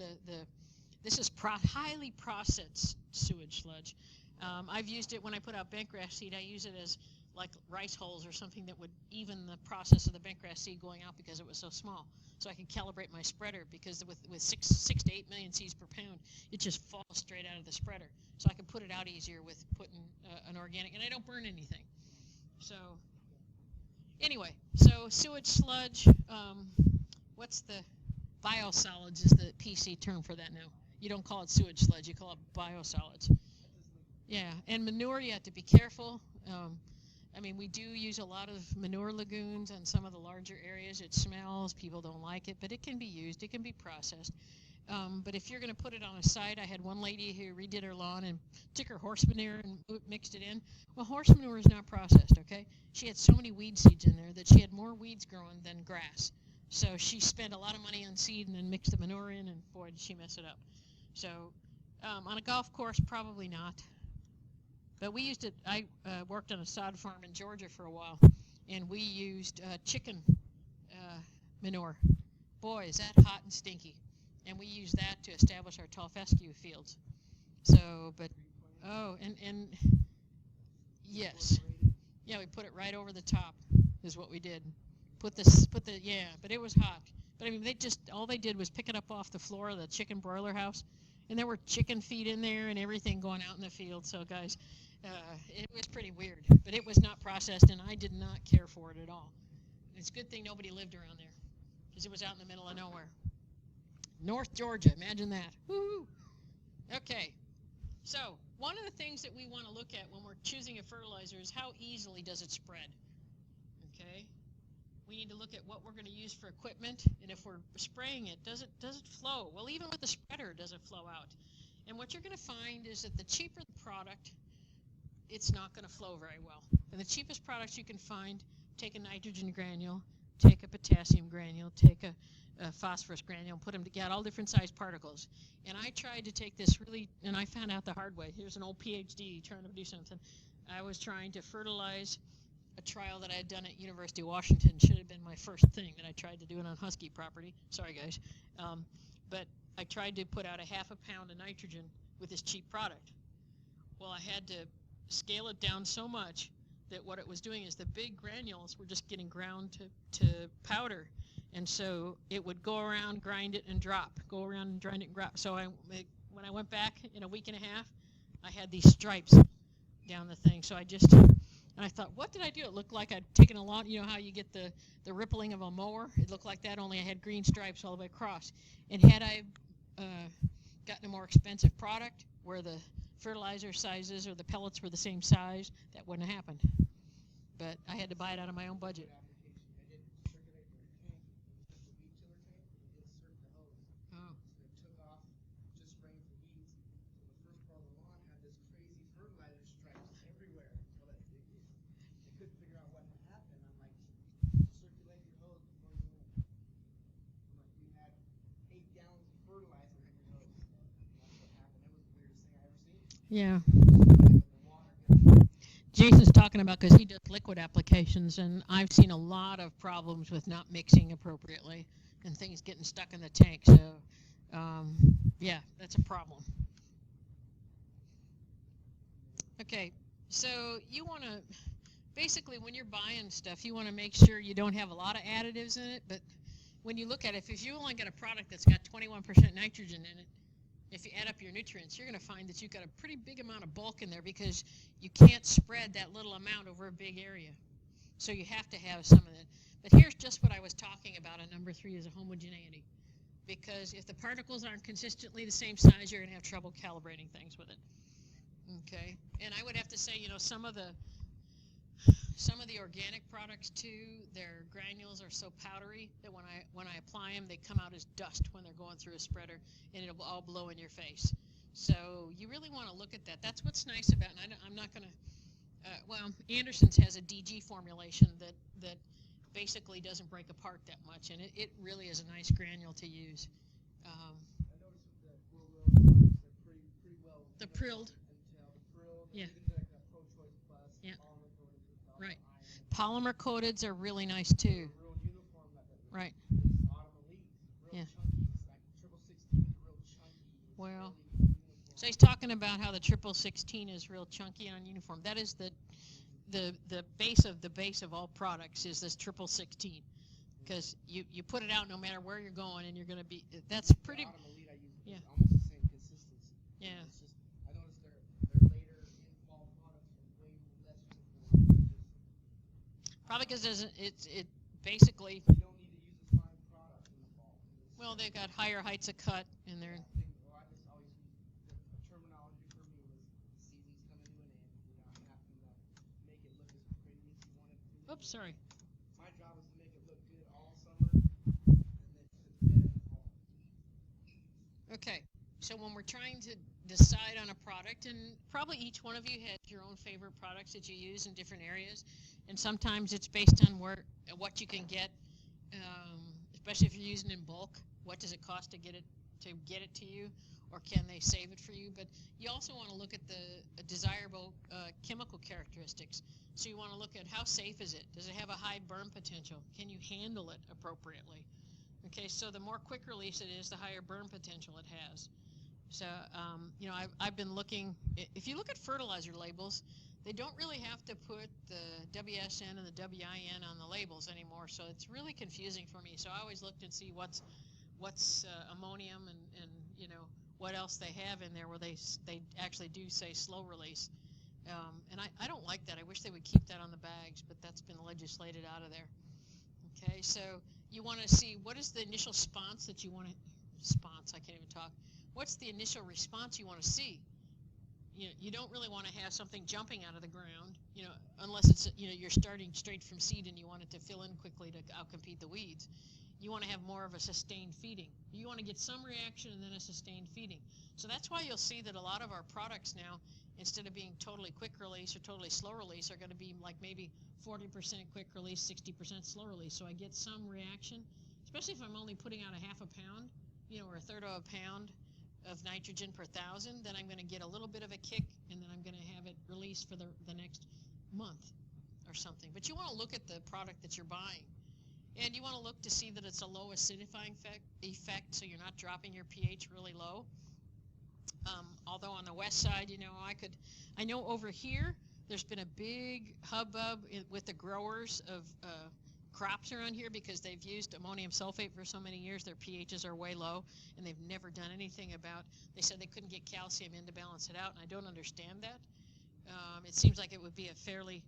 A: this is highly processed sewage sludge. I've used it when I put out bentgrass seed. I use it as like rice hulls or something that would even the process of the bentgrass seed going out because it was so small. So I can calibrate my spreader because with 6 to 8 million seeds per pound, it just falls straight out of the spreader. So I can put it out easier with putting an organic, and I don't burn anything. So anyway, so sewage sludge, what's the biosolids is the PC term for that now. You don't call it sewage sludge, you call it biosolids. Yeah, and manure, you have to be careful. I mean, we do use a lot of manure lagoons on some of the larger areas. It smells, people don't like it, but it can be used, it can be processed. But if you're going to put it on a site, I had one lady who redid her lawn and took her horse manure and mixed it in. Well, horse manure is not processed, okay? She had so many weed seeds in there that she had more weeds growing than grass. So she spent a lot of money on seed and then mixed the manure in, and boy, did she mess it up. So on a golf course, probably not. But we used it. I worked on a sod farm in Georgia for a while, and we used chicken manure. Boy, is that hot and stinky. And we use that to establish our tall fescue fields. So, but, oh, and yes. Yeah, we put it right over the top is what we did. Yeah, but it was hot. But I mean, all they did was pick it up off the floor of the chicken broiler house, and there were chicken feet in there and everything going out in the field. So, guys, it was pretty weird. But it was not processed, and I did not care for it at all. It's a good thing nobody lived around there, because it was out in the middle of nowhere. North Georgia, imagine that. Woo-hoo. Okay, so one of the things that we want to look at when we're choosing a fertilizer is how easily does it spread. Okay, we need to look at what we're going to use for equipment, and if we're spraying it, does it flow? Well, even with the spreader, does it flow out? And what you're going to find is that the cheaper the product, it's not going to flow very well. And the cheapest products you can find, take a nitrogen granule, take a potassium granule, take a phosphorus granule, put them together, all different size particles. And I tried to take this and I found out the hard way. Here's an old PhD trying to do something. I was trying to fertilize a trial that I had done at University of Washington. Should have been my first thing that I tried to do it on Husky property. Sorry, guys. But I tried to put out a half a pound of nitrogen with this cheap product. Well, I had to scale it down so much that what it was doing is the big granules were just getting ground to powder. And so it would go around, grind it, and drop. Go around and grind it and drop. So when I went back in a week and a half, I had these stripes down the thing. So I thought, what did I do? It looked like I'd taken a lot. You know how you get the rippling of a mower? It looked like that, only I had green stripes all the way across. And had I gotten a more expensive product where the fertilizer sizes or the pellets were the same size, that wouldn't have happened. But I had to buy it out of my own budget. Yeah. Jason's talking about because he does liquid applications, and I've seen a lot of problems with not mixing appropriately and things getting stuck in the tank. So, yeah, that's a problem. Okay, so you want to, basically when you're buying stuff, you want to make sure you don't have a lot of additives in it, but when you look at it, if you only get a product that's got 21% nitrogen in it, if you add up your nutrients, you're going to find that you've got a pretty big amount of bulk in there because you can't spread that little amount over a big area. So you have to have some of it. But here's just what I was talking about on number 3 is a homogeneity. Because if the particles aren't consistently the same size, you're going to have trouble calibrating things with it. Okay? And I would have to say, you know, some of the organic products too, their granules are so powdery that when I apply them, they come out as dust when they're going through a spreader, and it'll all blow in your face. So you really want to look at that. That's what's nice about it. And I'm not going to, well, Anderson's has a DG formulation that basically doesn't break apart that much, and it really is a nice granule to use.
B: I noticed with the products, they're pretty well.
A: The prilled. Yeah. Yeah. Right. Polymer coateds are really nice too. Right. Yeah. Well, so he's talking about how the 1616 is real chunky and uniform. That is the base of all products is this 1616, because you put it out no matter where you're going, and you're going to be. That's pretty. Yeah.
B: Almost the same consistency.
A: Yeah.
B: It's just, I noticed their later in fall products are way less uniform.
A: Probably because it basically.
B: You don't need to use a fine product in the fall.
A: Well, they've got higher heights of cut in there.
B: I just always use the terminology for me was the season's coming to an end. You're not having to make it look as pretty as you want it to.
A: Oops, sorry.
B: My job is to make it look good all summer, and then put it to bed in the fall.
A: Okay, so when we're trying to decide on a product, and probably each one of you has your own favorite products that you use in different areas, and sometimes it's based on what you can get, especially if you're using in bulk. What does it cost to get it to you, or can they save it for you? But you also want to look at the desirable chemical characteristics. So you want to look at how safe is it? Does it have a high burn potential? Can you handle it appropriately? Okay, so the more quick release it is, the higher burn potential it has. So, I've been looking, if you look at fertilizer labels, they don't really have to put the WSN and the WIN on the labels anymore, so it's really confusing for me. So I always looked and see what's ammonium and what else they have in there where they actually do say slow release. And I don't like that. I wish they would keep that on the bags, but that's been legislated out of there. Okay, so you want to see what is the initial response that you want to, I can't even talk. What's the initial response you want to see? You don't really want to have something jumping out of the ground, unless it's, you're starting straight from seed and you want it to fill in quickly to outcompete the weeds. You want to have more of a sustained feeding. You want to get some reaction and then a sustained feeding. So that's why you'll see that a lot of our products now, instead of being totally quick release or totally slow release, are going to be like maybe 40% quick release, 60% slow release. So I get some reaction, especially if I'm only putting out a half a pound, or a third of a pound of nitrogen per 1,000, then I'm going to get a little bit of a kick, and then I'm going to have it released for the next month or something. But you want to look at the product that you're buying, and you want to look to see that it's a low acidifying effect, so you're not dropping your pH really low. Although on the west side, I know over here there's been a big hubbub with the growers of crops around here because they've used ammonium sulfate for so many years. Their pHs are way low, and they've never done anything about. They said they couldn't get calcium in to balance it out, and I don't understand that. It seems like it would be a fairly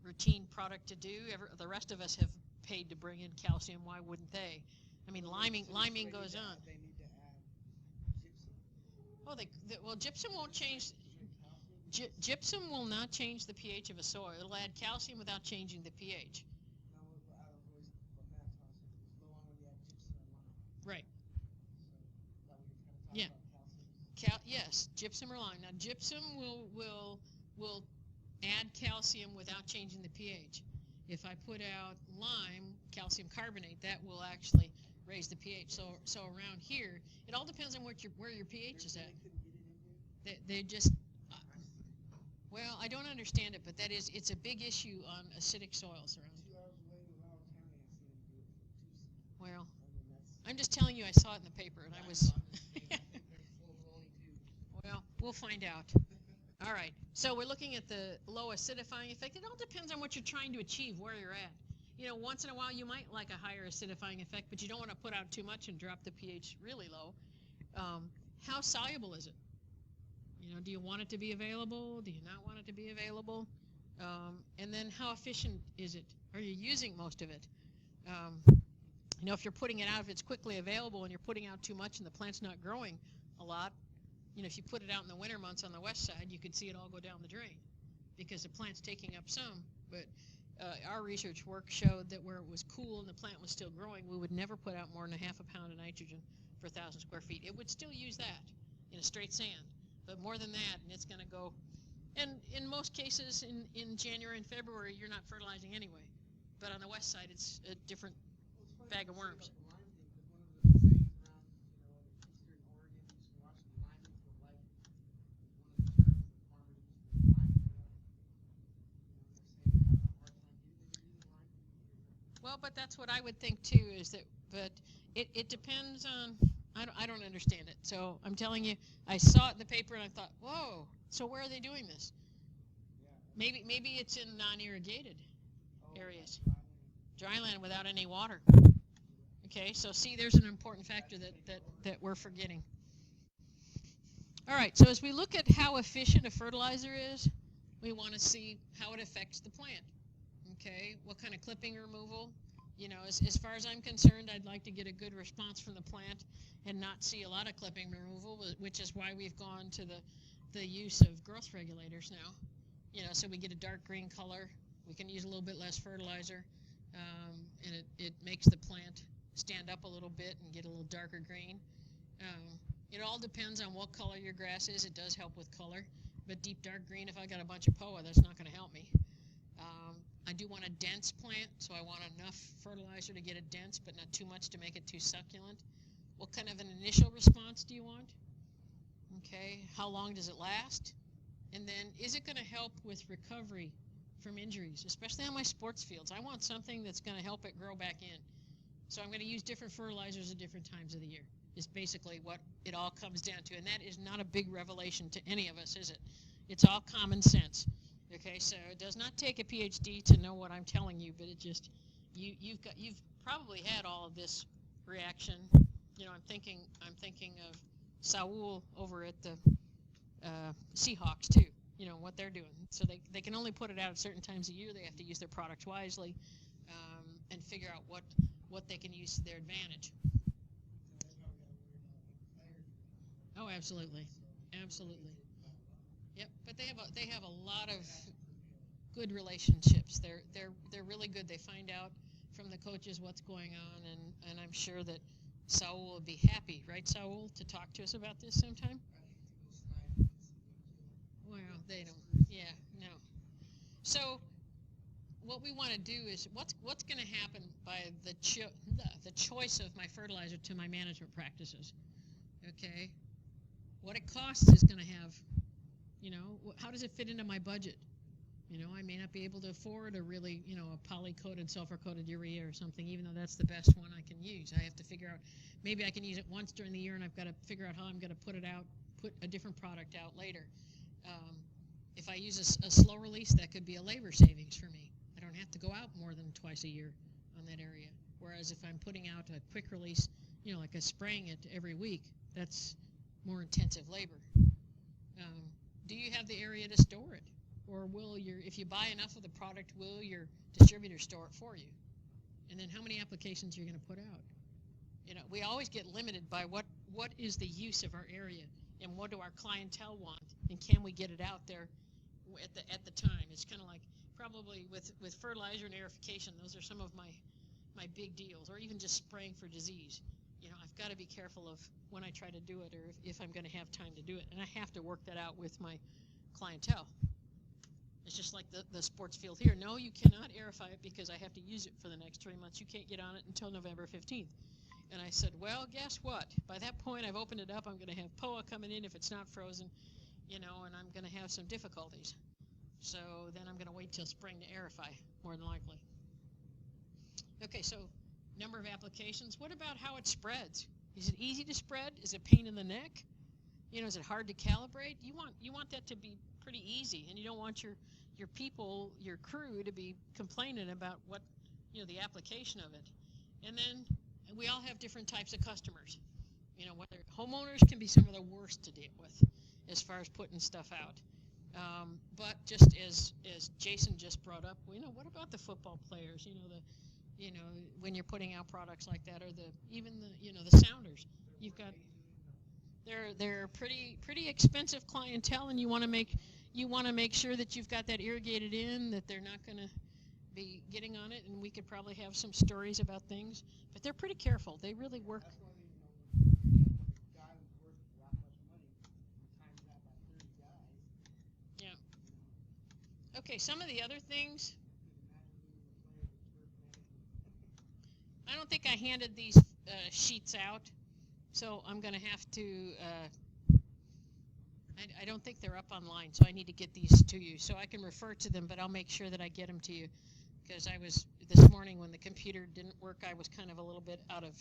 A: routine product to do. The rest of us have paid to bring in calcium. Why wouldn't they? I mean, liming goes on.
B: They need to add gypsum.
A: Well, gypsum won't change. Gypsum will not change the pH of a soil. It'll add calcium without changing the pH. Right. Yeah. Yes, gypsum or lime. Now, gypsum will add calcium without changing the pH. If I put out lime, calcium carbonate, that will actually raise the pH. So around here, it all depends on where your pH is at. They just, well, I don't understand it, but it's a big issue on acidic soils around here. Well, I'm just telling you, I saw it in the paper, and I was. Well, we'll find out. All right. So we're looking at the low acidifying effect. It all depends on what you're trying to achieve, where you're at. Once in a while you might like a higher acidifying effect, but you don't want to put out too much and drop the pH really low. How soluble is it? Do you want it to be available? Do you not want it to be available? And then how efficient is it? Are you using most of it? If you're putting it out, if it's quickly available and you're putting out too much and the plant's not growing a lot, if you put it out in the winter months on the west side, you could see it all go down the drain because the plant's taking up some. But our research work showed that where it was cool and the plant was still growing, we would never put out more than a half a pound of nitrogen per 1,000 square feet. It would still use that in a straight sand, but more than that, and it's going to go. And in most cases, in January and February, you're not fertilizing anyway. But on the west side, it's a different bag of worms. Well, but that's what I would think too. But it depends on. I don't understand it. So I'm telling you, I saw it in the paper and I thought, whoa. So where are they doing this? Maybe it's in non-irrigated areas, dryland without any water. Okay, so see, there's an important factor that we're forgetting. All right, so as we look at how efficient a fertilizer is, we want to see how it affects the plant. Okay, what kind of clipping removal? You know, as far as I'm concerned, I'd like to get a good response from the plant and not see a lot of clipping removal, which is why we've gone to the use of growth regulators now. You know, so we get a dark green color. We can use a little bit less fertilizer, and it makes the plant stand up a little bit and get a little darker green. It all depends on what color your grass is. It does help with color, but deep dark green, if I got a bunch of POA, that's not going to help me. I do want a dense plant, so I want enough fertilizer to get it dense, but not too much to make it too succulent. What kind of an initial response do you want? Okay, how long does it last? And then, is it going to help with recovery from injuries, especially on my sports fields? I want something that's going to help it grow back in. So I'm going to use different fertilizers at different times of the year, is basically what it all comes down to. And that is not a big revelation to any of us, is it? It's all common sense. Okay, so it does not take a PhD to know what I'm telling you, but it just, you've probably had all of this reaction. You know, I'm thinking of Saul over at the Seahawks too. You know what they're doing. So they can only put it out at certain times of year. They have to use their products wisely, and figure out what they can use to their advantage. Oh, absolutely, absolutely. Yep, but they have a lot of good relationships. They're really good. They find out from the coaches what's going on, and I'm sure that Saul will be happy, right, Saul, to talk to us about this sometime. Well, they don't. Yeah, no. So what we want to do is what's going to happen by the choice of my fertilizer to my management practices. Okay, what it costs is going to have. You know, how does it fit into my budget? You know, I may not be able to afford a really, you know, a poly-coated, sulfur-coated urea or something, even though that's the best one I can use. I have to figure out, maybe I can use it once during the year, and I've got to figure out how I'm going to put a different product out later. If I use a slow release, that could be a labor savings for me. I don't have to go out more than twice a year on that area. Whereas if I'm putting out a quick release, you know, like a spraying it every week, that's more intensive labor. Do you have the area to store it? Or if you buy enough of the product, will your distributor store it for you? And then how many applications you're going to put out? You know, we always get limited by what is the use of our area and what do our clientele want, and can we get it out there at the time? It's kind of like probably with fertilizer and aerification, those are some of my big deals, or even just spraying for disease. You know, I've got to be careful of when I try to do it, or if I'm going to have time to do it, and I have to work that out with my clientele. It's just like the sports field here. No, you cannot aerify it because I have to use it for the next 3 months. You can't get on it until November 15th. And I said, well, guess what? By that point, I've opened it up. I'm going to have POA coming in if it's not frozen, you know, and I'm going to have some difficulties. So then I'm going to wait till spring to aerify, more than likely. Okay, so number of applications. What about how it spreads? Is it easy to spread? Is it a pain in the neck? You know, is it hard to calibrate? You want that to be pretty easy, and you don't want your people, your crew, to be complaining about what, you know, the application of it. And then we all have different types of customers. You know, whether homeowners can be some of the worst to deal with as far as putting stuff out. But just as Jason just brought up, you know, what about the football players? You know, when you're putting out products like that, or even the sounders. You've got they're pretty expensive clientele, and you want to make sure that you've got that irrigated in, that they're not going to be getting on it. And we could probably have some stories about things, but they're pretty careful. They really work. Yeah. Okay, some of the other things. I don't think I handed these sheets out, so I'm going to have to. I don't think they're up online, so I need to get these to you. So I can refer to them, but I'll make sure that I get them to you, because this morning when the computer didn't work, I was kind of a little bit out of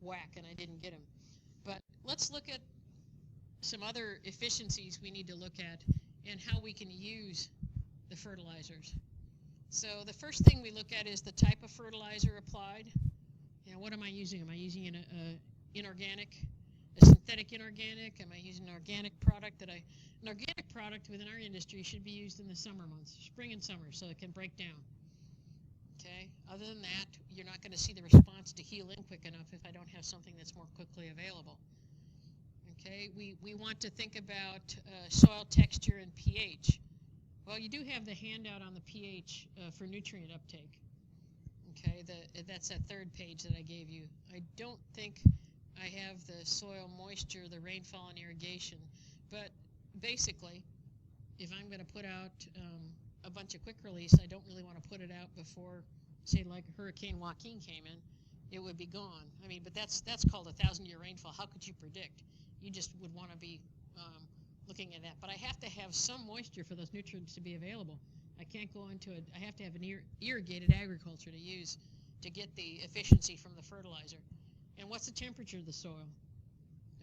A: whack, and I didn't get them. But let's look at some other efficiencies we need to look at and how we can use the fertilizers. So the first thing we look at is the type of fertilizer applied. You know, what am I using? Am I using an inorganic, a synthetic inorganic? Am I using an organic product? An organic product within our industry should be used in the summer months, spring and summer, so it can break down. Okay. Other than that, you're not going to see the response to heal in quick enough if I don't have something that's more quickly available. Okay. We want to think about soil texture and pH. Well, you do have the handout on the pH for nutrient uptake. Okay, that's that third page that I gave you. I don't think I have the soil moisture, the rainfall and irrigation, but basically, if I'm going to put out a bunch of quick release, I don't really want to put it out before, say, like Hurricane Joaquin came in, it would be gone. I mean, but that's called a 1,000-year rainfall. How could you predict? You just would want to be looking at that. But I have to have some moisture for those nutrients to be available. I can't go into it. I have to have an irrigated agriculture to use to get the efficiency from the fertilizer. And what's the temperature of the soil?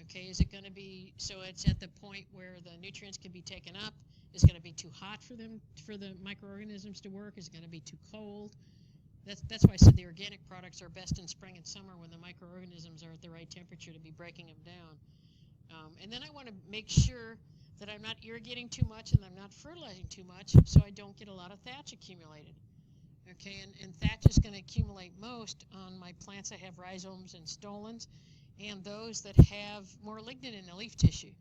A: Okay, is it going to be, so it's at the point where the nutrients can be taken up? Is it going to be too hot for them, for the microorganisms to work? Is it going to be too cold? That's why I said the organic products are best in spring and summer when the microorganisms are at the right temperature to be breaking them down. And then I want to make sure that I'm not irrigating too much and I'm not fertilizing too much so I don't get a lot of thatch accumulated. Okay, and thatch is going to accumulate most on my plants that have rhizomes and stolons and those that have more lignin in the leaf tissue.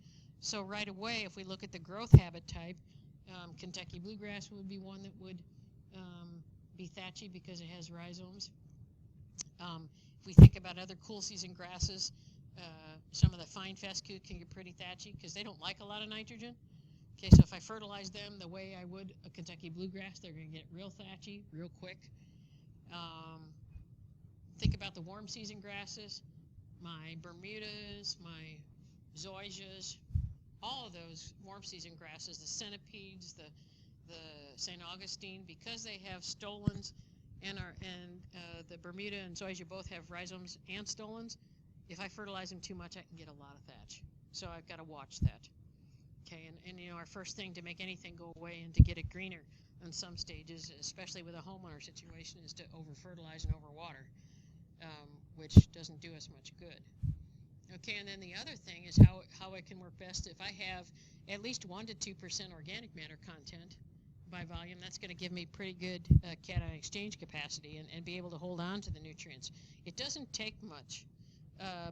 A: So right away, if we look at the growth habit type, Kentucky bluegrass would be one that would be thatchy because it has rhizomes. If we think about other cool season grasses, some of the fine fescue can get pretty thatchy because they don't like a lot of nitrogen. Okay, so if I fertilize them the way I would a Kentucky bluegrass, they're going to get real thatchy real quick. Think about the warm season grasses, my Bermudas, my zoysias, all of those warm season grasses, the centipedes, the St. Augustine, because they have stolons and the Bermuda and zoysia both have rhizomes and stolons. If I fertilize them too much, I can get a lot of thatch. So I've got to watch that. Okay, and you know, our first thing to make anything go away and to get it greener on some stages, especially with a homeowner situation, is to over-fertilize and over-water, which doesn't do us much good. Okay, and then the other thing is how it can work best. If I have at least 1 to 2% organic matter content by volume, that's going to give me pretty good cation exchange capacity and be able to hold on to the nutrients. It doesn't take much.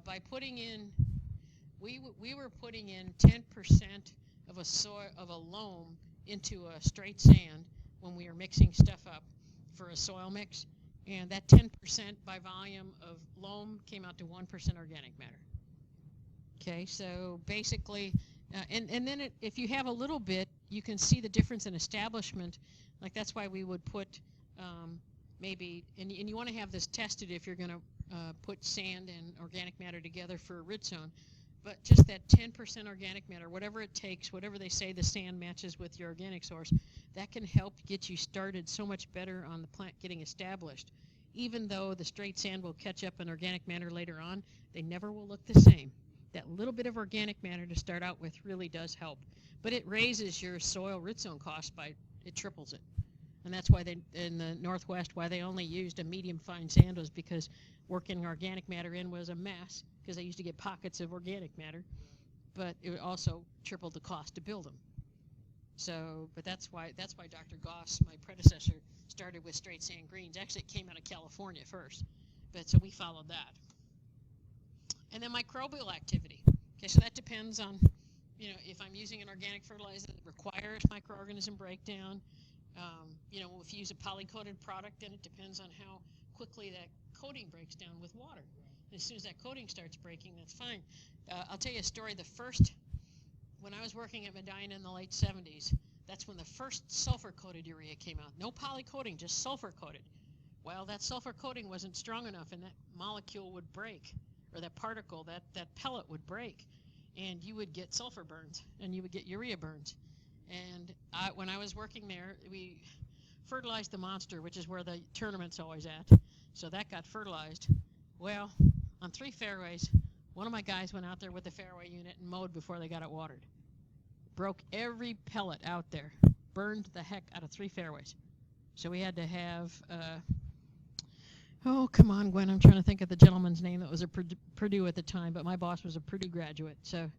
A: By putting in, we were putting in 10% of a loam into a straight sand when we were mixing stuff up for a soil mix, and that 10% by volume of loam came out to 1% organic matter. Okay, so basically, and then if you have a little bit, you can see the difference in establishment. Like that's why we would put maybe, and you want to have this tested if you're going to put sand and organic matter together for a root zone. But just that 10% organic matter, whatever it takes, whatever they say the sand matches with your organic source, that can help get you started so much better on the plant getting established. Even though the straight sand will catch up in organic matter later on, they never will look the same. That little bit of organic matter to start out with really does help. But it raises your soil root zone cost it triples it. And that's why in the Northwest, why they only used a medium fine sand was because working organic matter in was a mess, because they used to get pockets of organic matter, but it also tripled the cost to build them. So, but that's why Dr. Goss, my predecessor, started with straight sand greens. Actually, it came out of California first, but so we followed that. And then microbial activity. Okay, so that depends on, you know, if I'm using an organic fertilizer that requires microorganism breakdown. You know, if you use a polycoated product, then it depends on how quickly that coating breaks down with water. As soon as that coating starts breaking, that's fine. I'll tell you a story. When I was working at Medina in the late 70s, that's when the first sulfur-coated urea came out. No polycoating, just sulfur-coated. Well, that sulfur coating wasn't strong enough, and that molecule would break, or that particle, that pellet would break, and you would get sulfur burns, and you would get urea burns. And when I was working there, we fertilized the monster, which is where the tournament's always at. So that got fertilized. Well, on 3 fairways, one of my guys went out there with the fairway unit and mowed before they got it watered. Broke every pellet out there. Burned the heck out of 3 fairways. So we had to have, oh, come on, Gwen, I'm trying to think of the gentleman's name that was at Purdue at the time, but my boss was a Purdue graduate. So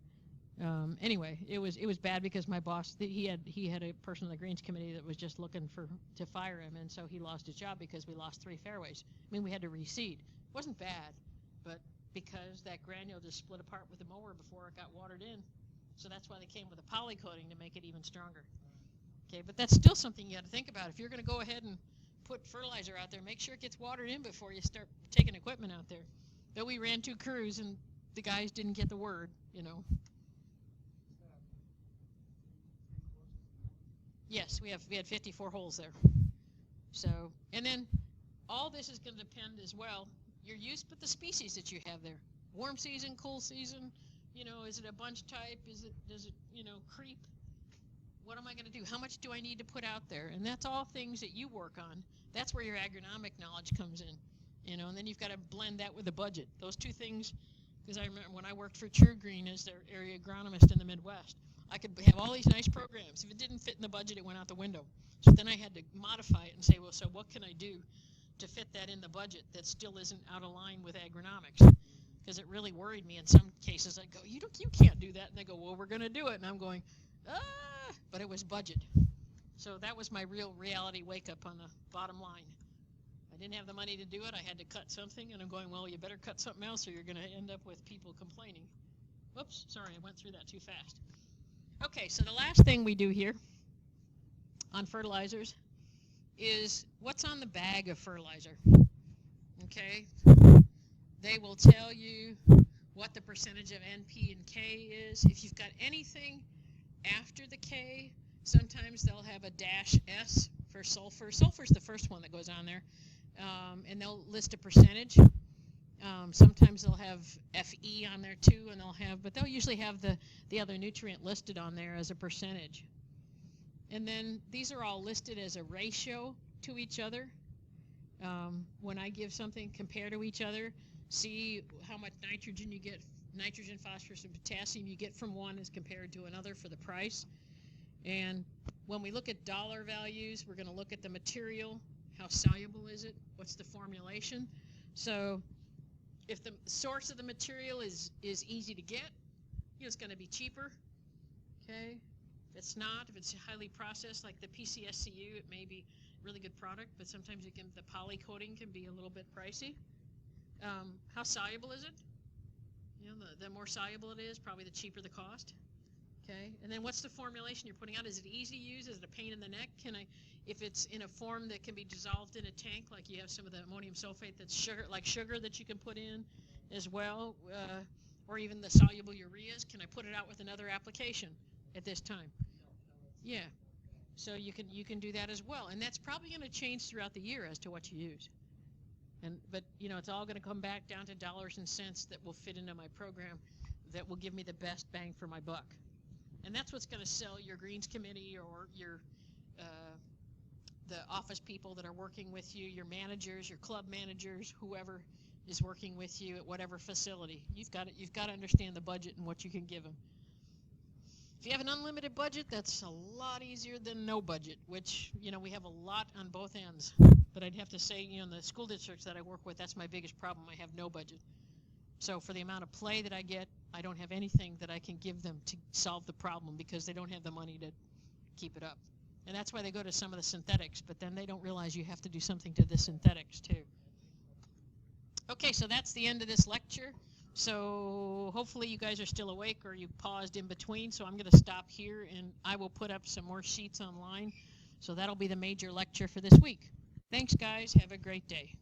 A: Anyway, it was bad because my boss, he had a person on the greens committee that was just looking to fire him, and so he lost his job because we lost 3 fairways. I mean, we had to reseed. It wasn't bad, but because that granule just split apart with the mower before it got watered in, so that's why they came with a poly coating to make it even stronger. Okay, but that's still something you got to think about. If you're going to go ahead and put fertilizer out there, make sure it gets watered in before you start taking equipment out there. But we ran 2 crews, and the guys didn't get the word, you know. Yes, we had 54 holes there. So, and then all this is going to depend as well your use, but the species that you have there. Warm season, cool season. You know, is it a bunch type? Does it creep? What am I going to do? How much do I need to put out there? And that's all things that you work on. That's where your agronomic knowledge comes in. You know, and then you've got to blend that with the budget. Those 2 things, because I remember when I worked for True Green as their area agronomist in the Midwest, I could have all these nice programs. If it didn't fit in the budget, it went out the window. So then I had to modify it and say, well, so what can I do to fit that in the budget that still isn't out of line with agronomics? Because it really worried me in some cases. I'd go, you can't do that. And they go, well, we're going to do it. And I'm going, but it was budget. So that was my real reality wake-up on the bottom line. I didn't have the money to do it. I had to cut something. And I'm going, well, you better cut something else or you're going to end up with people complaining. Whoops, sorry, I went through that too fast. Okay, so the last thing we do here on fertilizers is what's on the bag of fertilizer. Okay, they will tell you what the percentage of NP and K is. If you've got anything after the K, sometimes they'll have a -S for sulfur. Sulfur's the first one that goes on there, and they'll list a percentage. Sometimes they'll have Fe on there too, and but they'll usually have the other nutrient listed on there as a percentage. And then these are all listed as a ratio to each other. When I give something, compare to each other, see how much nitrogen you get, nitrogen, phosphorus, and potassium you get from one as compared to another for the price. And when we look at dollar values, we're going to look at the material. How soluble is it? What's the formulation? So if the source of the material is easy to get, it's going to be cheaper. Okay. If it's not, if it's highly processed like the PCSCU, it may be a really good product, but sometimes the poly coating can be a little bit pricey. How soluble is it? The more soluble it is, probably the cheaper the cost. Okay. And then what's the formulation you're putting out? Is it easy to use? Is it a pain in the neck? If it's in a form that can be dissolved in a tank, like you have some of the ammonium sulfate that's sugar that you can put in as well, or even the soluble ureas, can I put it out with another application at this time? Yeah. So you can do that as well, and that's probably going to change throughout the year as to what you use. But it's all going to come back down to dollars and cents that will fit into my program, that will give me the best bang for my buck. And that's what's going to sell your greens committee or your the office people that are working with you, your managers, your club managers, whoever is working with you at whatever facility. You've got to understand the budget and what you can give them. If you have an unlimited budget, that's a lot easier than no budget, which we have a lot on both ends. But I'd have to say, in the school districts that I work with, that's my biggest problem. I have no budget. So for the amount of play that I get, I don't have anything that I can give them to solve the problem because they don't have the money to keep it up. And that's why they go to some of the synthetics, but then they don't realize you have to do something to the synthetics too. Okay, so that's the end of this lecture. So hopefully you guys are still awake or you paused in between. So I'm going to stop here and I will put up some more sheets online. So that'll be the major lecture for this week. Thanks, guys. Have a great day.